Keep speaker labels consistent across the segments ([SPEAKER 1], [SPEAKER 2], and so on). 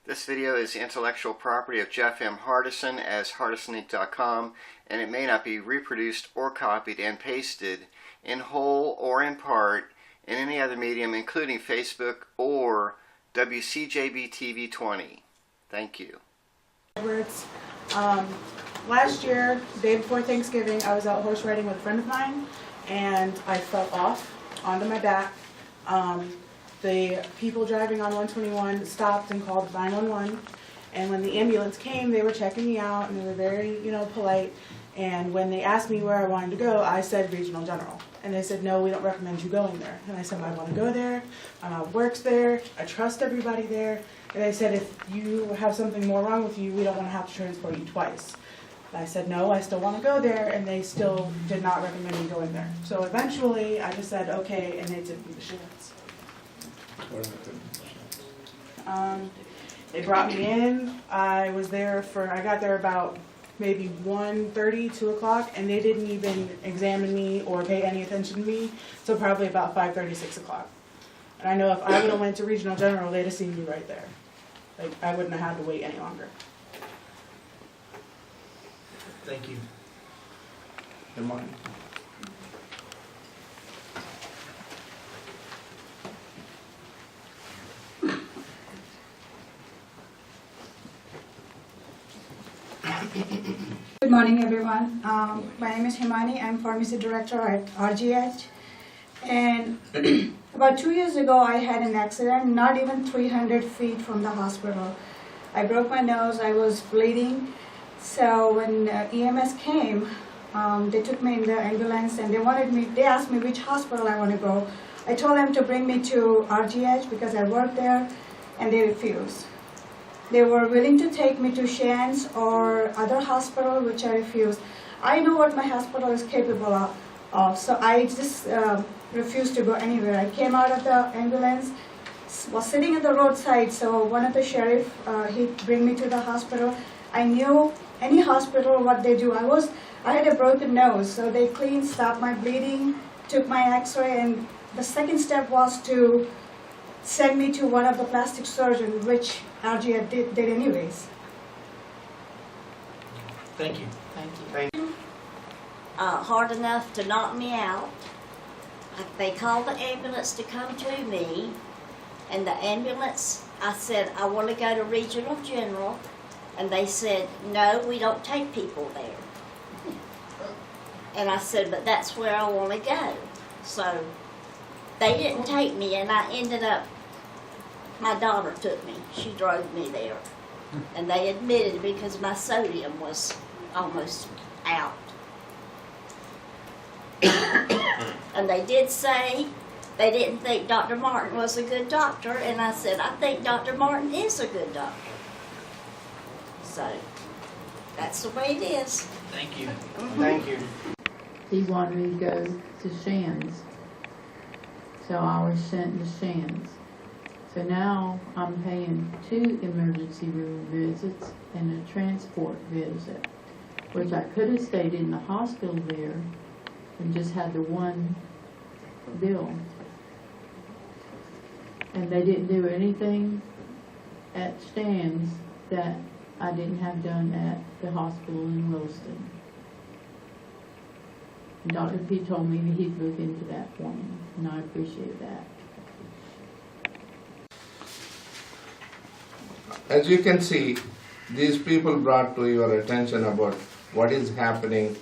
[SPEAKER 1] This video is intellectual property of Jeff M. Hardison as HardisonInk021616X5, and it may not be reproduced or copied and pasted in whole or in part in any other medium, including Facebook or WCJB TV 20. Thank you.
[SPEAKER 2] Last year, day before Thanksgiving, I was out horse riding with a friend of mine, and I fell off onto my back. The people driving on 121 stopped and called 911, and when the ambulance came, they were checking me out, and they were very, polite. And when they asked me where I wanted to go, I said Regional General. And they said, no, we don't recommend you going there. And I said, I want to go there. My mom works there. I trust everybody there. And they said, if you have something more wrong with you, we don't want to have to transport you twice. And I said, no, I still want to go there, and they still did not recommend me going there. So eventually, I just said, okay, and they took me to Shannon's. They brought me in. I got there about maybe 1:30, 2 o'clock, and they didn't even examine me or pay any attention to me, so probably about 5:30, 6 o'clock. And I know if I would have went to Regional General, they'd have seen me right there. Like, I wouldn't have had to wait any longer.
[SPEAKER 3] Thank you.
[SPEAKER 4] Good morning.
[SPEAKER 5] Good morning, everyone. My name is Himani. I'm Pharmacy Director at RGH. And about 2 years ago, I had an accident, not even 300 feet from the hospital. I broke my nose. I was bleeding. So when EMS came, they took me in the ambulance, and they asked me which hospital I want to go. I told them to bring me to RGH because I work there, and they refused. They were willing to take me to Shands or other hospital, which I refused. I know what my hospital is capable of, so I just refused to go anywhere. I came out of the ambulance, was sitting at the roadside, so one of the sheriff, he'd bring me to the hospital. I knew any hospital, what they do. I had a broken nose, so they cleaned, stopped my bleeding, took my x-ray, and the second step was to send me to one of the plastic surgeons, which RGH did anyways.
[SPEAKER 3] Thank you.
[SPEAKER 2] Thank you.
[SPEAKER 6] Hard enough to knock me out. They called the ambulance to come to me, and the ambulance, I said, I want to go to Regional General, and they said, no, we don't take people there. And I said, but that's where I want to go. So they didn't take me, and I ended up, my daughter took me. She drove me there. And they admitted because my sodium was almost out. And they did say they didn't think Dr. Martin was a good doctor, and I said, I think Dr. Martin is a good doctor. So that's the way it is.
[SPEAKER 3] Thank you.
[SPEAKER 4] Thank you.
[SPEAKER 7] He wanted me to go to Shands, so I was sent to Shands. So now I'm paying 2 emergency room visits and a transport visit, which I could have stayed in the hospital there and just had the one bill. And they didn't do anything at Shands that I didn't have done at the hospital in Williston. And Dr. P told me that he'd look into that for me, and I appreciate that.
[SPEAKER 4] As you can see, these people brought to your attention about what is happening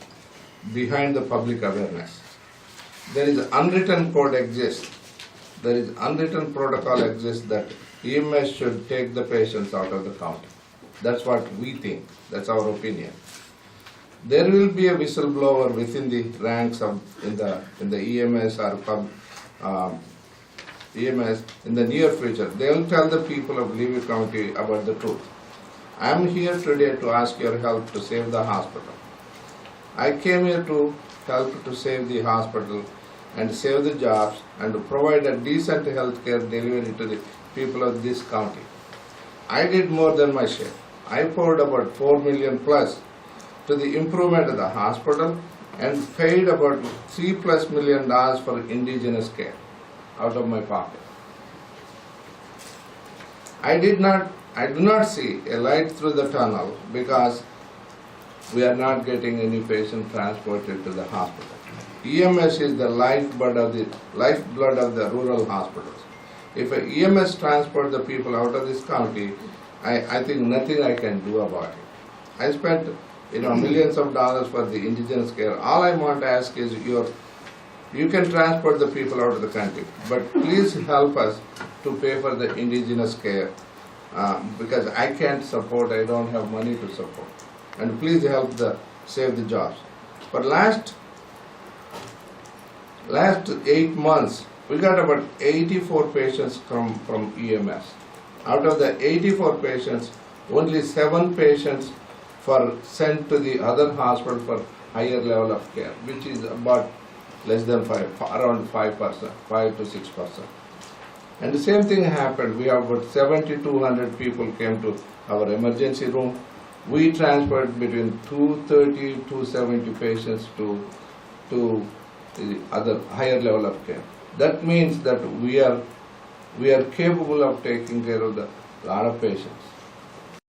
[SPEAKER 4] behind the public awareness. There is unwritten code exists. There is unwritten protocol exists that EMS should take the patients out of the county. That's what we think. That's our opinion. There will be a whistleblower within the ranks of in the EMS or EMS in the near future. They will tell the people of Levy County about the truth. I am here today to ask your help to save the hospital. I came here to help to save the hospital and save the jobs and to provide a decent health care delivery to the people of this county. I did more than my share. I poured about $4 million plus to the improvement of the hospital and paid about $3+ million for indigenous care out of my pocket. I did not I do not see a light through the tunnel because we are not getting any patient transported to the hospital. EMS is the lifeblood of the rural hospitals. If a EMS transport the people out of this county, I think nothing I can do about it. I spent millions of dollars for the indigenous care. All I want to ask is you can transport the people out of the country, but please help us to pay for the indigenous care because I can't support, I don't have money to support. And please help save the jobs. For last 8 months, we got about 84 patients from EMS. Out of the 84 patients, only 7 patients were sent to the other hospital for higher level of care, which is about less than 5, around 5%, 5 to 6%. And the same thing happened. We have about 7,200 people came to our emergency room. We transferred between 230, 270 patients to the other higher level of care. That means that we are capable of taking care of a lot of patients.